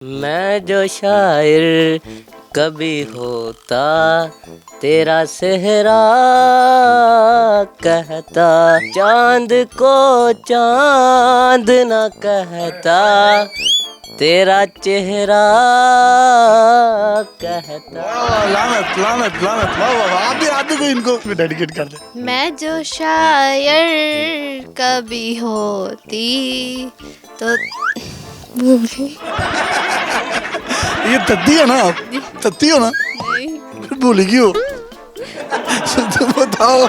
मैं जो शायर कभी होता तेरा सेहरा कहता, चांद को चांद न कहता, तेरा चेहरा कहता। लानत लानत लानत, वाह वाह वाह। आप भी कोई इनको डेडिकेट कर दे। मैं जो शायर कभी होती तो ये तत्ती है ना, आप तत्ती हो ना, नहीं फिर भूलेगी हो। तुम बताओ।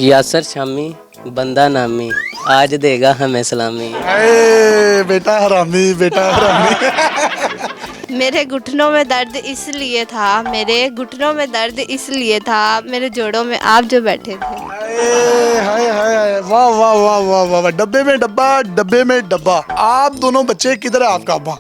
यासर शामी बंदा नामी, आज देगा हमें सलामी। अरे बेटा हरामी, बेटा हरामी। मेरे घुटनों में दर्द इसलिए था, मेरे घुटनों में दर्द इसलिए था, मेरे जोड़ों में आप जो बैठे थे। हाय हाय हाय, वाह वाह वाह वाह वाह वाह। डब्बे में डब्बा, डब्बे में डब्बा। आप दोनों बच्चे, किधर है आपका अब्बा?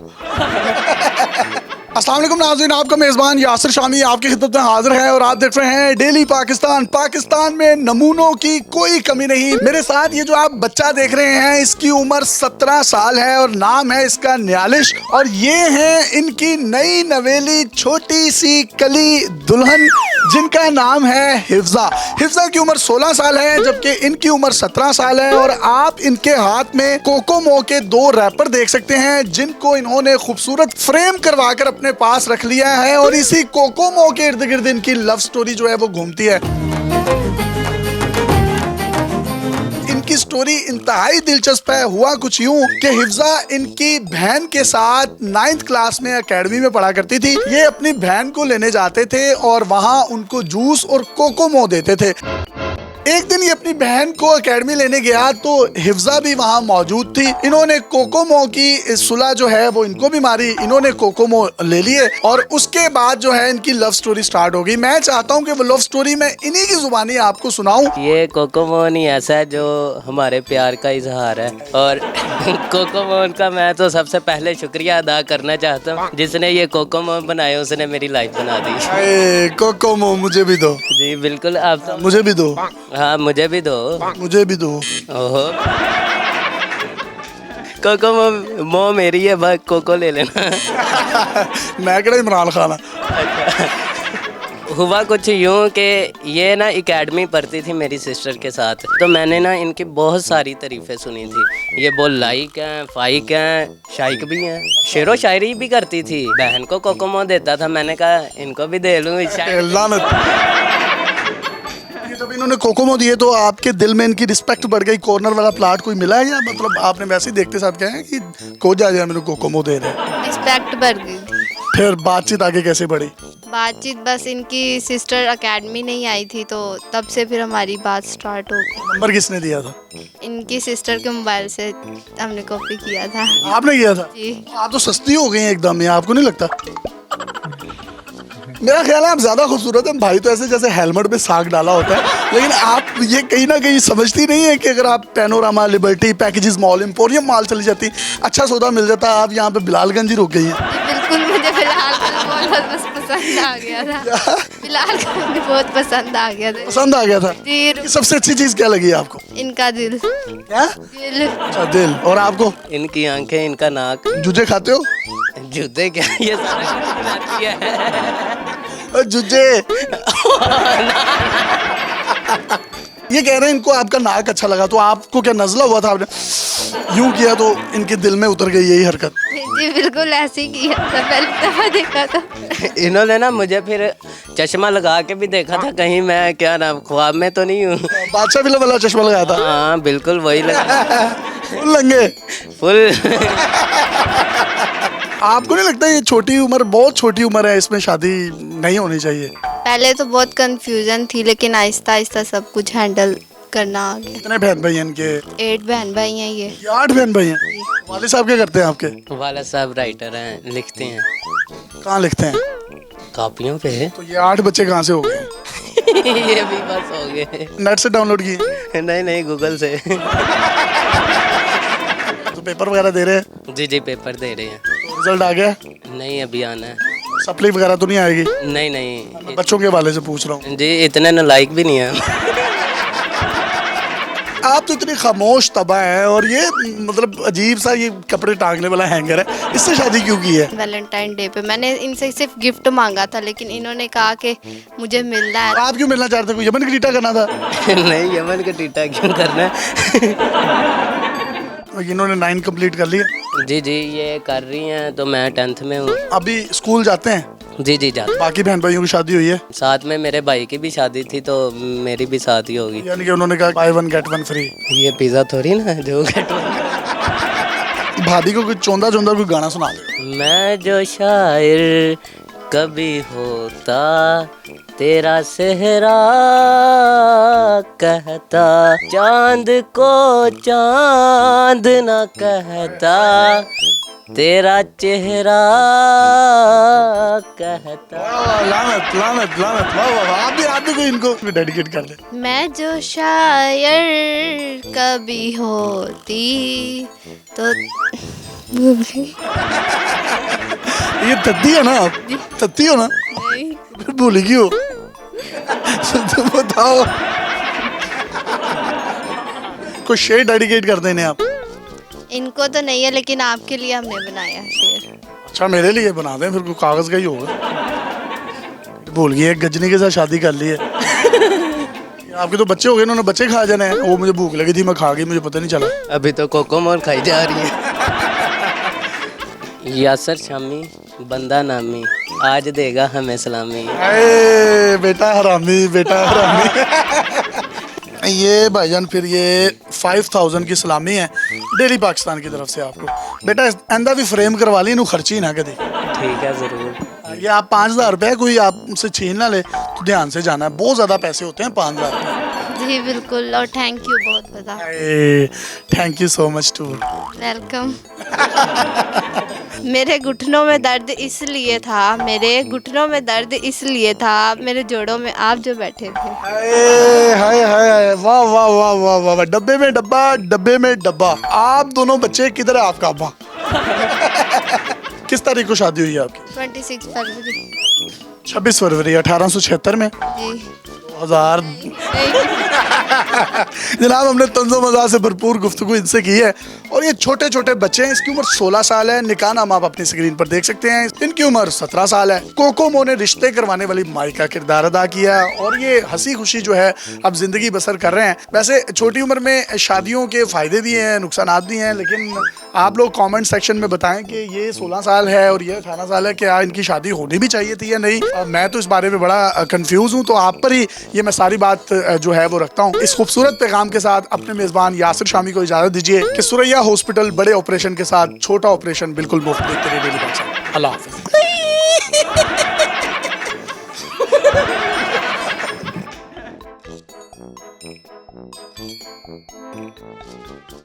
अस्सलाम वालेकुम नाज़रीन, आपका मेज़बान यासिर शामी आपकी खिदमत में हाजिर है और आप देख रहे हैं डेली पाकिस्तान। पाकिस्तान में नमूनों की कोई कमी नहीं। मेरे साथ ये जो आप बच्चा देख रहे हैं, इसकी उम्र 17 साल है और नाम है इसका न्यालिश, और ये है इनकी नई नवेली छोटी सी कली दुल्हन जिनका नाम है हिफ्जा। हिफ्जा की उम्र 16 साल है जबकि इनकी उम्र 17 साल है और आप इनके हाथ में कोकोमो के 2 रैपर देख सकते हैं जिनको इन्होंने खूबसूरत फ्रेम करवा कर अपने पास रख लिया है और इसी कोकोमो के इर्द गिर्द इनकी लव स्टोरी जो है वो घूमती है। इनकी स्टोरी इंतहाई दिलचस्प है। हुआ कुछ यूं कि हिफ्जा इनकी बहन के साथ 9th क्लास में एकेडमी में पढ़ा करती थी। ये अपनी बहन को लेने जाते थे और वहाँ उनको जूस और कोकोमो देते थे। एक दिन ये अपनी बहन को एकेडमी लेने गया तो हिफ्जा भी वहाँ मौजूद थी। इन्होंने कोकोमो की सुलह जो है वो इनको भी मारी, इन्होंने कोकोमो ले लिए और उसके बाद जो है इनकी लव स्टोरी स्टार्ट हो गई। मैं चाहता हूँ कि वो लव स्टोरी मैं इन्हीं की जुबानी आपको सुनाऊं। ये कोकोमोन ही ऐसा है जो हमारे प्यार का इजहार है, और कोकोमोन का मैं तो सबसे पहले शुक्रिया अदा करना चाहता हूँ। जिसने ये कोकोमोन बनाए उसने मेरी लाइफ बना दी। अरे कोकोमो मुझे भी दो। जी बिल्कुल, आप तो मुझे भी दो। हाँ मुझे भी दो। मुझे भी दो। ओहो, कोको मो मेरी है, बस कोको ले लेना। मैं कड़ा इमरान खान। हुआ कुछ यूं कि ये ना एकेडमी पढ़ती थी मेरी सिस्टर के साथ, तो मैंने ना इनकी बहुत सारी तारीफ़ें सुनी थी। ये बहुत लाइक हैं, फाइक हैं, शाइक भी हैं, शेरो शायरी भी करती थी। बहन को कोकोमो देता था, मैंने कहा इनको भी दे लूँ। जब इन्होंने कोकोमो दिए तो आपके दिल में इनकी रिस्पेक्ट बढ़ गई? कॉर्नर वाला प्लाट कोई मिला है या मतलब आपने वैसे ही देखते साथ क्या है कि को जा मेरे कोकोमो दे रहे हैं? रिस्पेक्ट बढ़ गई थी। फिर बातचीत आगे कैसे बढ़ी? बातचीत बस इनकी सिस्टर एकेडमी नहीं आई थी तो तब से फिर हमारी बात स्टार्ट हो गई। नंबर किसने दिया था? इनकी सिस्टर के मोबाइल से हमने कॉपी किया था। आपने किया था? जी। आप तो सस्ती हो गई हैं एकदम, ये आपको नहीं लगता? मेरा ख्याल है आप ज्यादा खूबसूरत हैं। भाई तो ऐसे जैसे हेलमेट पे साग डाला होता है, लेकिन आप ये कहीं ना कहीं समझती नहीं है कि अगर आप panorama, liberty, packages mall, emporium mall चली जाती, अच्छा सौदा मिल जाता। आप यहाँ पे बिलालगंज ही रुक गई हैं। बिल्कुल, मुझे बिलाल बस पसंद आ गया था। बिलाल मुझे बहुत पसंद आ गया था। पसंद आ गया था? जी। सबसे अच्छी चीज क्या लगी आपको? इनका दिल। क्या? दिल। अच्छा दिल। और आपको? इनकी आंखें, इनका नाक। जुजे खाते हो? जूते क्या, ये सारी बनाती है। जुजे। ये कह रहे हैं इनको आपका नाक अच्छा लगा, तो आपको क्या नजला हुआ था? आपने यूं किया तो इनके दिल में उतर गई यही हरकत? जी बिल्कुल ऐसे ही किया था, पहली दफा देखा था। इन्होंने ना मुझे फिर चश्मा लगा के भी देखा था, कहीं मैं क्या नाम ख्वाब में तो नहीं हूँ। बादशाह बिल्ला वाला चश्मा लगाया था? हाँ बिल्कुल वही लगा। फुल लंगे। फुल। आपको नहीं लगता ये छोटी उम्र, बहुत छोटी उम्र है, इसमें शादी नहीं होनी चाहिए? पहले तो बहुत कंफ्यूजन थी लेकिन आहिस्ता आहिस्ता सब कुछ हैंडल करना आ गया। कितने बहन भाई हैं इनके? 8 बहन भाई हैं ये। 8 बहन भाई हैं। वाले साहब क्या करते हैं आपके? वाला साहब राइटर हैं, लिखते हैं। कहाँ लिखते हैं? कॉपियों पे। तो ये 8 बच्चे कहाँ से हो गए? ये भी बस हो गए। नेट से डाउनलोड किए? नहीं गूगल से। तो पेपर वगैरह दे रहे हैं? जी पेपर दे रहे हैं। रिजल्ट आ गया? नहीं अभी आना है। सप्ली वगैरह तो नहीं आएगी? नहीं बच्चों के हवाले से पूछ रहा हूँ। जी, इतने नालायक भी नहीं है। आप तो इतनी खामोश तबा है और ये मतलब अजीब सा ये कपड़े टांगने वाला हैंगर है, इससे शादी क्यों की है? वैलेंटाइन डे पे मैंने इनसे सिर्फ गिफ्ट मांगा था, लेकिन इन्होंने कहा कि मुझे मिलना है। आप क्यों मिलना चाहते थे? कोई यमन का टीटा करना था? नहीं, यमन का टीटा क्यों करना है? इन्होंने 9 कंप्लीट कर लिया। जी जी, ये कर रही हैं, तो मैं 10th में हूँ। अभी स्कूल जाते हैं? जी जी, जाते। बाकी बहन भाइयों की शादी हुई है? साथ में मेरे भाई की भी शादी थी, तो मेरी भी शादी होगी। यानी कि उन्होंने कहा बाय 1 गेट 1 फ्री। ये पिज़्ज़ा थोड़ी ना जो कटवा। भाभी को कुछ चौंधा चौंधा कोई गाना सुना दो। मैं जो शायर कभी होता तेरा सेहरा कहता, चांद को चांद ना कहता, तेरा चेहरा कहता। लानत लानत लानत, वाह वाह वाह। आप भी कोई इनको डेडिकेट कर दे। मैं जो शायर कभी होती तो ये तत्ती है ना आप? तत्ती हो ना? नहीं, फिर भूल क्यों? तुम बताओ, कोई शेर डेडिकेट कर देने आप? इनको तो नहीं है, लेकिन आपके लिए हमने बनाया शेर। अच्छा, मेरे लिए बना दें, फिर कोई कागज का ही होगा। भूल गई, एक गजनी के साथ शादी कर ली है। आपके तो बच्चे हो गए, उन्होंने बच्चे खा जाने हैं। वो मुझे भूख लगी थी, मैं खा गई, मुझे पता नहीं चला। अभी तो कोकोमोन खाई जा रही है। यासर शामी बंदा नामी, आज देगा हमें सलामी। अरे बेटा हरामी, बेटा हरामी। ये भाईजान फिर ये 5000 की सलामी है डेली पाकिस्तान की तरफ से आपको। बेटा इंदा भी फ्रेम करवा ली, इनू खर्ची ना कभी। ठीक है, ज़रूर। ये आप 5000 रुपये कोई आपसे छीन ना ले तो ध्यान से जाना है, बहुत ज़्यादा पैसे होते हैं 5000 रुपये। जी बिल्कुल, और थैंक यू बहुत बता। Thank you so much too. Welcome. मेरे घुटनों में दर्द इसलिए था, मेरे घुटनों में दर्द इसलिए था, मेरे जोड़ों में आप जो बैठे थे। हाय हाय हाय, वाह वाह वाह वाह वाह वाह। डब्बे में डब्बा, डब्बे में डब्बा। आप दोनों बच्चे, किधर है आपका अब्बा? किस तारीख को शादी हुई है आपकी? 26 फरवरी। 26 फरवरी 1876 में। जी 2000। जनाब, हमने तंजो मज़ा से भरपूर गुफ्तगू इनसे की है। और ये छोटे छोटे बच्चे हैं, इसकी उम्र 16 साल है। निकाह नामा आप अपनी स्क्रीन पर देख सकते हैं। इनकी उम्र 17 साल है। कोकोमो ने रिश्ते करवाने वाली माई का किरदार अदा किया और ये हंसी खुशी जो है अब जिंदगी बसर कर रहे हैं। वैसे छोटी उम्र में शादियों के फायदे भी हैं, नुकसान भी हैं, लेकिन आप लोग कमेंट सेक्शन में बताएं कि ये 16 साल है और ये 18 साल है, क्या इनकी शादी होनी भी चाहिए थी या नहीं। मैं तो इस बारे में बड़ा कंफ्यूज हूँ, तो आप पर ही ये मैं सारी बात जो है वो रखता हूँ। इस खूबसूरत पैगाम के साथ अपने मेजबान यासिर शामी को इजाजत दीजिए कि सुरैया हॉस्पिटल बड़े ऑपरेशन के साथ छोटा ऑपरेशन बिल्कुल मुफ्त देखते रहिए डेली पाकिस्तान। अल्लाह हाफिज़।